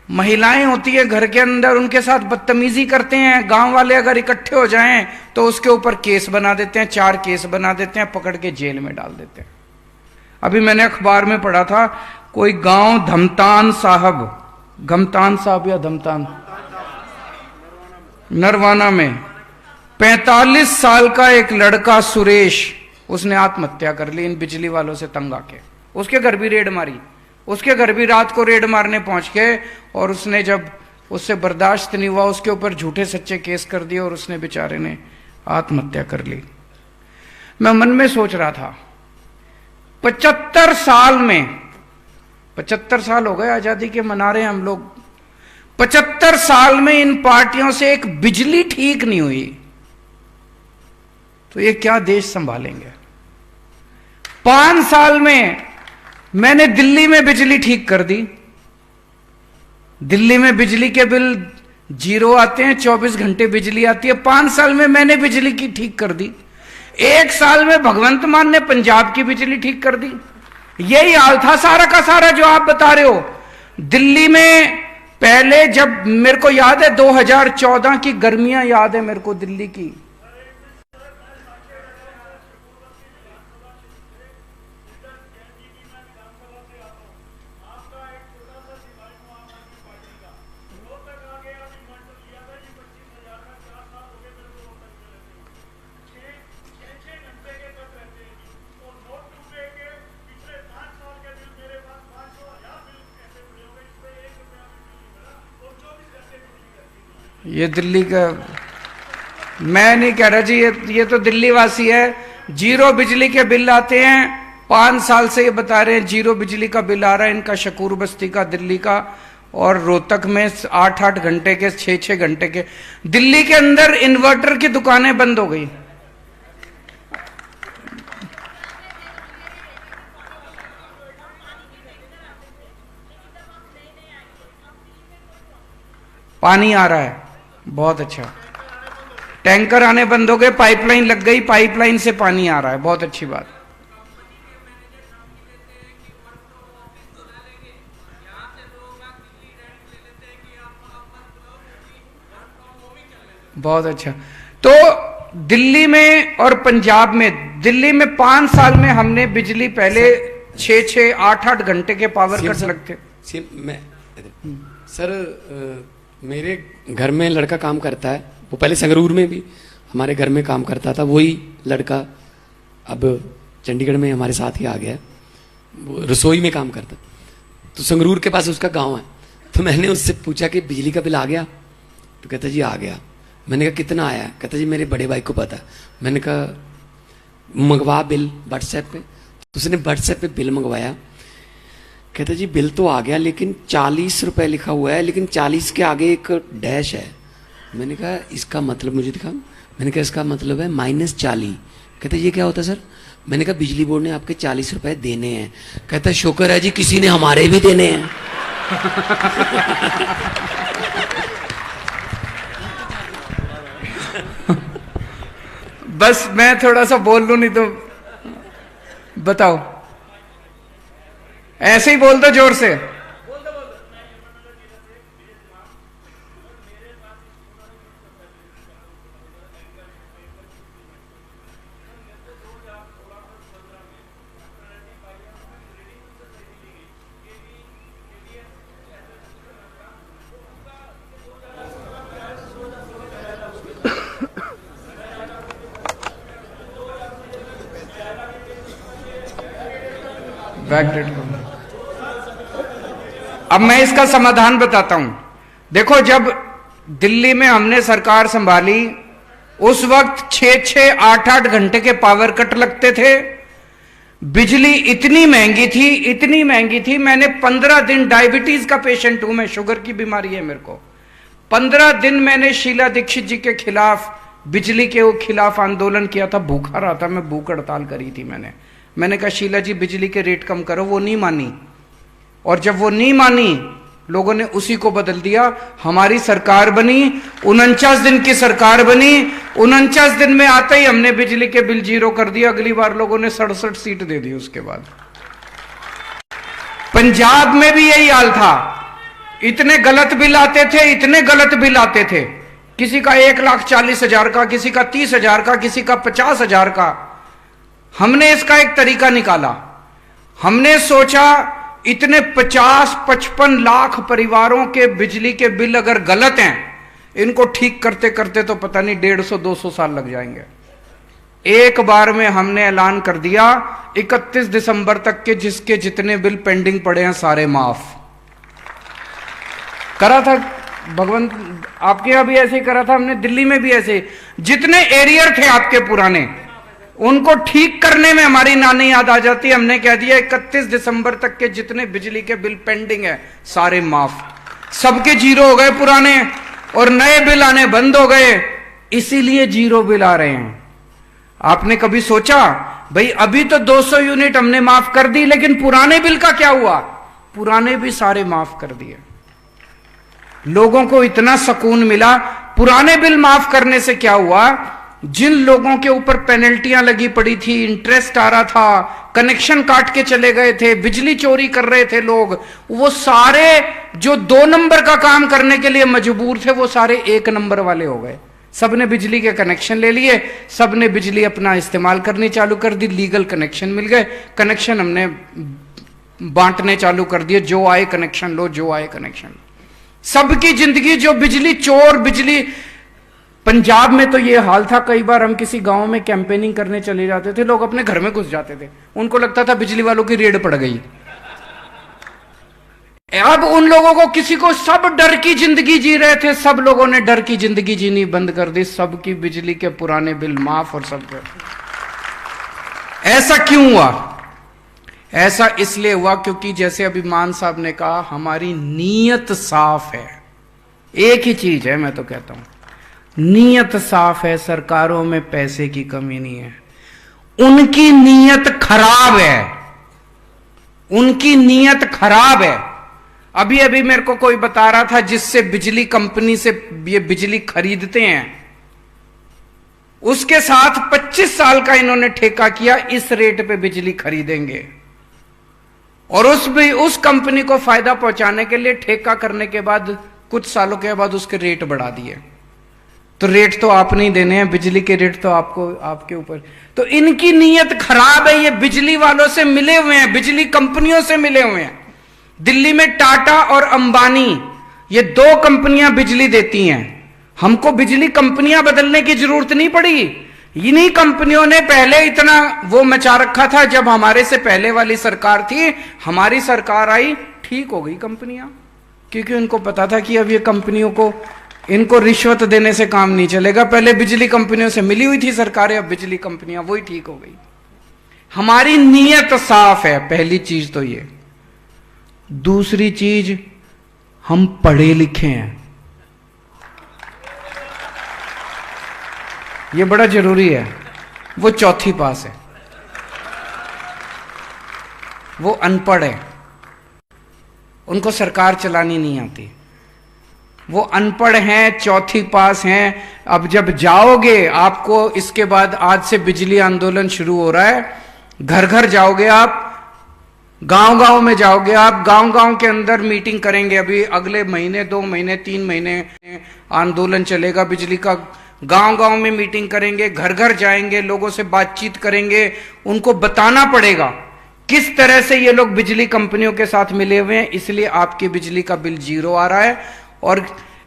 महिलाएं होती है घर के अंदर, उनके साथ बदतमीजी करते हैं। गांव वाले अगर इकट्ठे हो जाएं तो उसके ऊपर केस बना देते हैं, 4 केस बना देते हैं, पकड़ के जेल में डाल देते हैं। अभी मैंने अखबार में पढ़ा था, कोई गांव धमतान साहब, घमतान साहब या धमतान, नरवाना में 45 साल का एक लड़का सुरेश, उसने आत्महत्या कर ली इन बिजली वालों से तंग आके। उसके घर भी रेड मारी, उसके घर भी रात को रेड मारने पहुंच गए, और उसने जब उससे बर्दाश्त नहीं हुआ उसके ऊपर झूठे सच्चे केस कर दिए और उसने बेचारे ने आत्महत्या कर ली। मैं मन में सोच रहा था 75 साल में, 75 साल हो गए आजादी के मना रहे हैं हम लोग, 75 साल में इन पार्टियों से एक बिजली ठीक नहीं हुई, तो ये क्या देश संभालेंगे? 5 साल में मैंने दिल्ली में बिजली ठीक कर दी। दिल्ली में बिजली के बिल 0 आते हैं, 24 घंटे बिजली आती है। 5 साल में मैंने बिजली की ठीक कर दी। 1 साल में भगवंत मान ने पंजाब की बिजली ठीक कर दी। यही हाल था सारा का सारा जो आप बता रहे हो। दिल्ली में पहले, जब मेरे को याद है 2014 की गर्मियां याद है मेरे को दिल्ली की, ये दिल्ली का मैं नहीं कह रहा जी, ये तो दिल्ली वासी है। 0 बिजली के बिल आते हैं, 5 साल से ये बता रहे हैं 0 बिजली का बिल आ रहा है इनका, शकूर बस्ती का, दिल्ली का, और रोहतक में 8-8 घंटे के, 6-6 घंटे के। दिल्ली के अंदर इन्वर्टर की दुकानें बंद हो गई। पानी आ रहा है, बहुत अच्छा। टैंकर आने बंद हो गए, पाइपलाइन लग गई, पाइपलाइन से पानी आ रहा है, बहुत अच्छी बात। बहुत अच्छा। तो दिल्ली में और पंजाब में, दिल्ली में 5 साल में हमने बिजली पहले 6-6, 8-8 घंटे के पावर कट लगते। सर मेरे घर में लड़का काम करता है, वो पहले संगरूर में भी हमारे घर में काम करता था। वही लड़का अब चंडीगढ़ में हमारे साथ ही आ गया, वो रसोई में काम करता। तो संगरूर के पास उसका गांव है। तो मैंने उससे पूछा कि बिजली का बिल आ गया? तो कहता जी आ गया। मैंने कहा कितना आया? कहता जी मेरे बड़े भाई को पता। मैंने कहा मंगवा बिल व्हाट्सएप पे। तो उसने व्हाट्सएप पे बिल मंगवाया। कहता जी बिल तो आ गया, लेकिन 40 रुपए लिखा हुआ है, लेकिन 40 के आगे एक डैश है। मैंने कहा इसका मतलब मुझे दिखा। मैंने कहा इसका मतलब है -40। कहता ये क्या होता है सर? मैंने कहा बिजली बोर्ड ने आपके 40 रुपए देने हैं। कहता शुक्र है जी किसी ने हमारे भी देने हैं। बस मैं थोड़ा सा बोल लूं, नहीं तो बताओ। ऐसे ही बोल दो जोर से। अब मैं इसका समाधान बताता हूं। देखो, जब दिल्ली में हमने सरकार संभाली उस वक्त 6-6, 8-8 घंटे के पावर कट लगते थे। बिजली इतनी महंगी थी, इतनी महंगी थी। मैंने 15 दिन, डायबिटीज का पेशेंट हूं मैं, शुगर की बीमारी है मेरे को। 15 दिन मैंने शीला दीक्षित जी के खिलाफ, बिजली के खिलाफ आंदोलन किया था। भूखा रहा था मैं, भूख हड़ताल करी थी मैंने कहा शीला जी बिजली के रेट कम करो। वो नहीं मानी, और जब वो नहीं मानी लोगों ने उसी को बदल दिया। हमारी सरकार बनी, 49 दिन की सरकार बनी, 49 दिन में आते ही हमने बिजली के बिल 0 कर दिया। अगली बार लोगों ने 67 सीट दे दी। उसके बाद पंजाब में भी यही हाल था। इतने गलत बिल आते थे, इतने गलत बिल आते थे, किसी का 1,40,000 का, किसी का 30,000 का, किसी का 50,000 का। हमने इसका एक तरीका निकाला। हमने सोचा इतने 50-55 लाख परिवारों के बिजली के बिल अगर गलत हैं, इनको ठीक करते करते तो पता नहीं 150-200 साल लग जाएंगे। एक बार में हमने ऐलान कर दिया 31 दिसंबर तक के जिसके जितने बिल पेंडिंग पड़े हैं सारे माफ करा था। भगवंत आपके यहां भी ऐसे ही करा था हमने, दिल्ली में भी ऐसे। जितने एरियर थे आपके पुराने, उनको ठीक करने में हमारी नानी याद आ जाती है। हमने कह दिया 31 दिसंबर तक के जितने बिजली के बिल पेंडिंग है सारे माफ। सबके 0 हो गए पुराने, और नए बिल आने बंद हो गए, इसीलिए 0 बिल आ रहे हैं। आपने कभी सोचा भाई अभी तो 200 यूनिट हमने माफ कर दी, लेकिन पुराने बिल का क्या हुआ? पुराने भी सारे माफ कर दिए। लोगों को इतना सुकून मिला। पुराने बिल माफ करने से क्या हुआ? जिन लोगों के ऊपर पेनल्टियां लगी पड़ी थी, इंटरेस्ट आ रहा था, कनेक्शन काट के चले गए थे, बिजली चोरी कर रहे थे लोग, वो सारे जो 2 नंबर का काम करने के लिए मजबूर थे, वो सारे 1 नंबर वाले हो गए। सबने बिजली के कनेक्शन ले लिए, सबने बिजली अपना इस्तेमाल करनी चालू कर दी, लीगल कनेक्शन मिल गए, कनेक्शन हमने बांटने चालू कर दिए, जो आए कनेक्शन लो, जो आए कनेक्शन। सबकी जिंदगी जो बिजली चोर, बिजली। पंजाब में तो ये हाल था, कई बार हम किसी गांव में कैंपेनिंग करने चले जाते थे, लोग अपने घर में घुस जाते थे, उनको लगता था बिजली वालों की रेड पड़ गई। अब उन लोगों को किसी को, सब डर की जिंदगी जी रहे थे, सब लोगों ने डर की जिंदगी जीनी बंद कर दी, सबकी बिजली के पुराने बिल माफ। और सब ऐसा क्यों हुआ? ऐसा इसलिए हुआ क्योंकि जैसे अभी मान साहब ने कहा, हमारी नीयत साफ है। एक ही चीज है, मैं तो कहता हूं, नीयत साफ है। सरकारों में पैसे की कमी नहीं है, उनकी नीयत खराब है, उनकी नीयत खराब है। अभी अभी मेरे को कोई बता रहा था, जिससे बिजली कंपनी से ये बिजली खरीदते हैं, उसके साथ 25 साल का इन्होंने ठेका किया, इस रेट पे बिजली खरीदेंगे, और उस कंपनी को फायदा पहुंचाने के लिए ठेका करने के बाद कुछ सालों के बाद उसके रेट बढ़ा दिए। तो रेट तो आपने ही देने हैं, बिजली के रेट तो आपको, आपके ऊपर। तो इनकी नीयत खराब है। ये बिजली वालों से मिले हुए हैं, बिजली कंपनियों से मिले हुए हैं। दिल्ली में टाटा और अंबानी, ये 2 कंपनियां बिजली देती हैं। हमको बिजली कंपनियां बदलने की जरूरत नहीं पड़ी। इन्हीं कंपनियों ने पहले इतना वो मचा रखा था। जब हमारे से पहले वाली सरकार थी, हमारी सरकार आई, ठीक हो गई कंपनियां, क्योंकि उनको पता था कि अब ये कंपनियों को, इनको रिश्वत देने से काम नहीं चलेगा। पहले बिजली कंपनियों से मिली हुई थी सरकारें, अब बिजली कंपनियां, वही ठीक हो गई। हमारी नीयत साफ है, पहली चीज तो ये। दूसरी चीज, हम पढ़े लिखे हैं, ये बड़ा जरूरी है। वो 4वीं पास है, वो अनपढ़ है, उनको सरकार चलानी नहीं आती। वो अनपढ़ हैं, 4वीं पास हैं। अब जब जाओगे, आपको इसके बाद, आज से बिजली आंदोलन शुरू हो रहा है, घर घर जाओगे आप, गांव गांव में जाओगे आप, गांव गांव के अंदर मीटिंग करेंगे। अभी अगले महीने, 2 महीने, 3 महीने आंदोलन चलेगा बिजली का। गांव गांव में मीटिंग करेंगे, घर घर जाएंगे, लोगों से बातचीत करेंगे, उनको बताना पड़ेगा किस तरह से ये लोग बिजली कंपनियों के साथ मिले हुए हैं, इसलिए आपकी बिजली का बिल 0 आ रहा है। और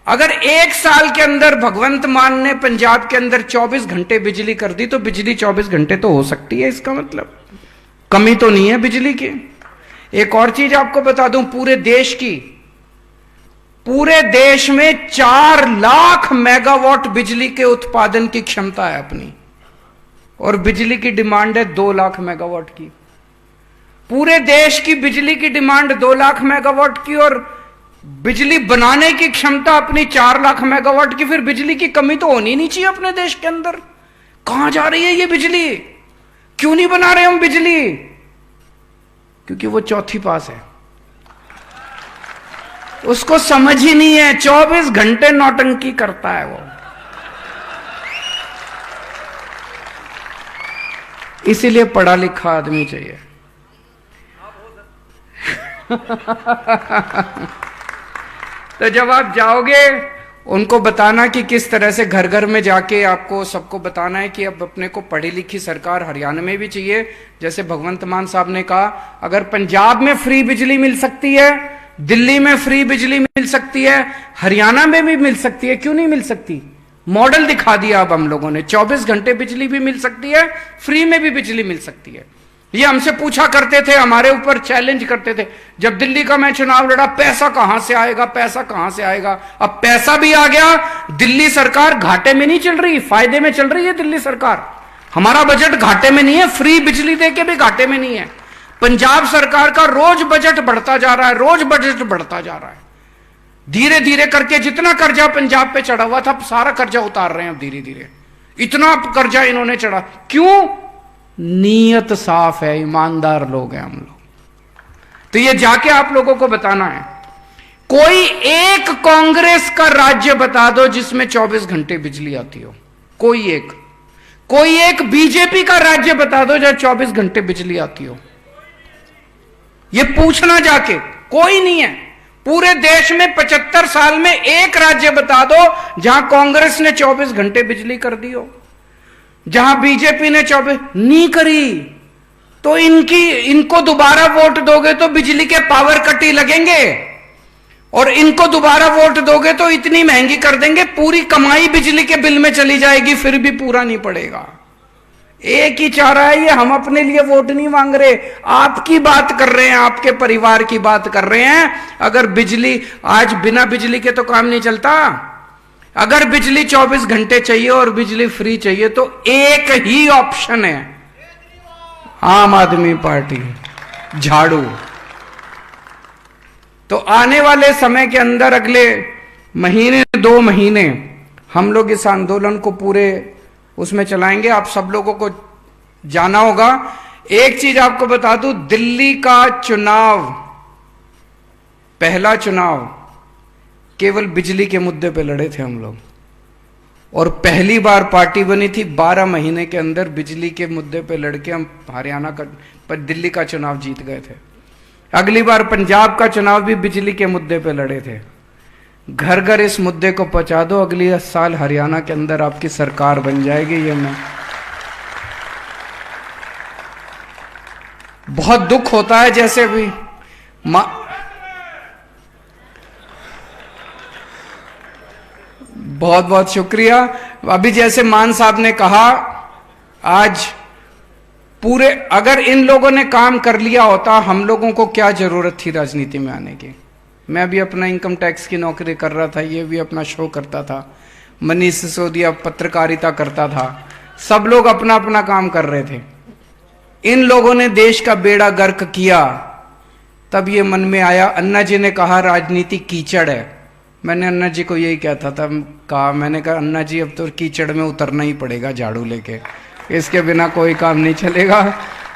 अगर 1 साल के अंदर भगवंत मान ने पंजाब के अंदर 24 घंटे बिजली कर दी, तो बिजली 24 घंटे तो हो सकती है, इसका मतलब कमी तो नहीं है बिजली की। एक और चीज आपको बता दूं, पूरे देश में 4 लाख मेगावाट बिजली के उत्पादन की क्षमता है अपनी, और बिजली की डिमांड है 2 लाख मेगावाट की। पूरे देश की बिजली की डिमांड 2 लाख मेगावाट की, और बिजली बनाने की क्षमता अपनी 4 लाख मेगावाट की। फिर बिजली की कमी तो होनी नहीं चाहिए अपने देश के अंदर। कहां जा रही है ये बिजली? क्यों नहीं बना रहे हम बिजली? क्योंकि वो 4वीं पास है। उसको समझ ही नहीं है, 24 घंटे नौटंकी करता है वो। इसीलिए पढ़ा लिखा आदमी चाहिए। तो जब आप जाओगे उनको बताना कि किस तरह से घर घर में जाके आपको सबको बताना है कि अब अपने को पढ़ी लिखी सरकार हरियाणा में भी चाहिए। जैसे भगवंत मान साहब ने कहा, अगर पंजाब में फ्री बिजली मिल सकती है, दिल्ली में फ्री बिजली मिल सकती है, हरियाणा में भी मिल सकती है, क्यों नहीं मिल सकती? मॉडल दिखा दिया अब हम लोगों ने। 24 घंटे बिजली भी मिल सकती है, फ्री में भी बिजली मिल सकती है। ये हमसे पूछा करते थे, हमारे ऊपर चैलेंज करते थे जब दिल्ली का मैं चुनाव लड़ा, पैसा कहां से आएगा, पैसा कहां से आएगा। अब पैसा भी आ गया। दिल्ली सरकार घाटे में नहीं चल रही, फायदे में चल रही है दिल्ली सरकार। हमारा बजट घाटे में नहीं है, फ्री बिजली देके भी घाटे में नहीं है। पंजाब सरकार का रोज बजट बढ़ता जा रहा है, रोज बजट बढ़ता जा रहा है। धीरे धीरे करके जितना कर्जा पंजाब पे चढ़ा हुआ था, सारा कर्जा उतार रहे हैं अब धीरे धीरे। इतना कर्जा इन्होंने चढ़ा, क्यों? नीयत साफ है, ईमानदार लोग हैं हम लोग। तो ये जाके आप लोगों को बताना है। कोई एक कांग्रेस का राज्य बता दो जिसमें 24 घंटे बिजली आती हो। कोई एक बीजेपी का राज्य बता दो जहां 24 घंटे बिजली आती हो। ये पूछना जाके, कोई नहीं है। पूरे देश में 75 साल में एक राज्य बता दो जहां कांग्रेस ने 24 घंटे बिजली कर दी हो, जहां बीजेपी ने 24 नहीं करी। तो इनको दोबारा वोट दोगे तो बिजली के पावर कट ही लगेंगे, और इनको दोबारा वोट दोगे तो इतनी महंगी कर देंगे, पूरी कमाई बिजली के बिल में चली जाएगी, फिर भी पूरा नहीं पड़ेगा। एक ही चाह रहा है ये, हम अपने लिए वोट नहीं मांग रहे, आपकी बात कर रहे हैं, आपके परिवार की बात कर रहे हैं। अगर बिजली, आज बिना बिजली के तो काम नहीं चलता। अगर बिजली 24 घंटे चाहिए और बिजली फ्री चाहिए तो एक ही ऑप्शन है, आम आदमी पार्टी, झाड़ू। तो आने वाले समय के अंदर, अगले महीने 2 महीने, हम लोग इस आंदोलन को पूरे उसमें चलाएंगे। आप सब लोगों को जाना होगा। एक चीज आपको बता दूं, दिल्ली का चुनाव, पहला चुनाव केवल बिजली के मुद्दे पे लड़े थे हम लोग, और पहली बार पार्टी बनी थी 12 महीने के अंदर बिजली के मुद्दे पे लड़के हम हरियाणा का, पर दिल्ली का चुनाव जीत गए थे। अगली बार पंजाब का चुनाव भी बिजली के मुद्दे पे लड़े थे। घर घर इस मुद्दे को पहुंचा दो, अगले साल हरियाणा के अंदर आपकी सरकार बन जाएगी। ये मैं, बहुत दुख होता है, जैसे अभी बहुत बहुत शुक्रिया। अभी जैसे मान साहब ने कहा, आज पूरे, अगर इन लोगों ने काम कर लिया होता, हम लोगों को क्या जरूरत थी राजनीति में आने की। मैं भी अपना इनकम टैक्स की नौकरी कर रहा था, ये भी अपना शो करता था, मनीष सिसोदिया पत्रकारिता करता था, सब लोग अपना अपना काम कर रहे थे। इन लोगों ने देश का बेड़ा गर्क किया, तब ये मन में आया। अन्ना जी ने कहा राजनीति कीचड़ है, मैंने अन्ना जी को यही कहता था, मैंने कहा अन्ना जी अब तो कीचड़ में उतरना ही पड़ेगा झाड़ू लेके, इसके बिना कोई काम नहीं चलेगा।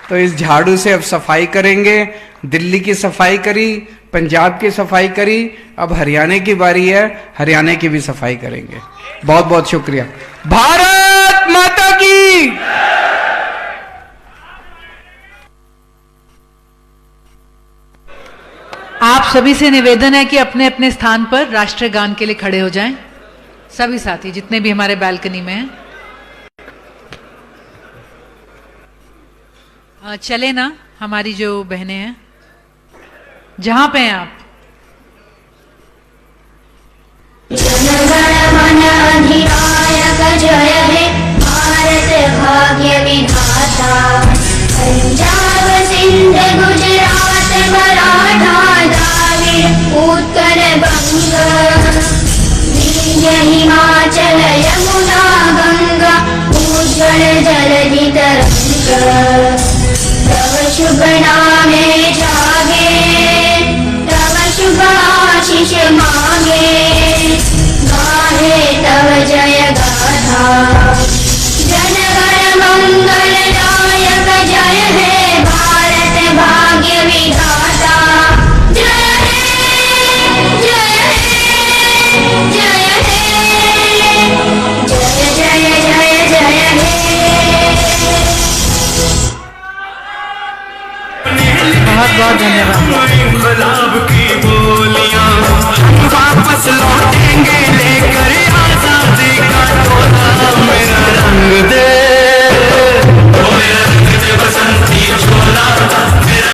तो इस झाड़ू से अब सफाई करेंगे। दिल्ली की सफाई करी, पंजाब की सफाई करी, अब हरियाणा की बारी है, हरियाणा की भी सफाई करेंगे। बहुत बहुत शुक्रिया। भारत माता की। आप सभी से निवेदन है कि अपने अपने स्थान पर राष्ट्रीय गान के लिए खड़े हो जाएं। सभी साथी जितने भी हमारे बालकनी में हैं, चले ना, हमारी जो बहनें हैं जहां पे हैं आप। जनगण मन अधिनायक जय हे भारत भाग्य विधाता, पंजाब सिंध गुजरात मराठा द्राविड़ उत्कल बंग, विंध्य हिमाचल यमुना गंगा, उज्ज्वल जलधि तरंग। तव शुभ नामे जागे, तव शुभ आशीष मांगे, गाहे तव जय गाथा। जनगण मंगल नायक जय हे भारत भाग्य विधाता, जय हे जय बहुत बहुत धन्यवाद। इनकलाब की बोलियां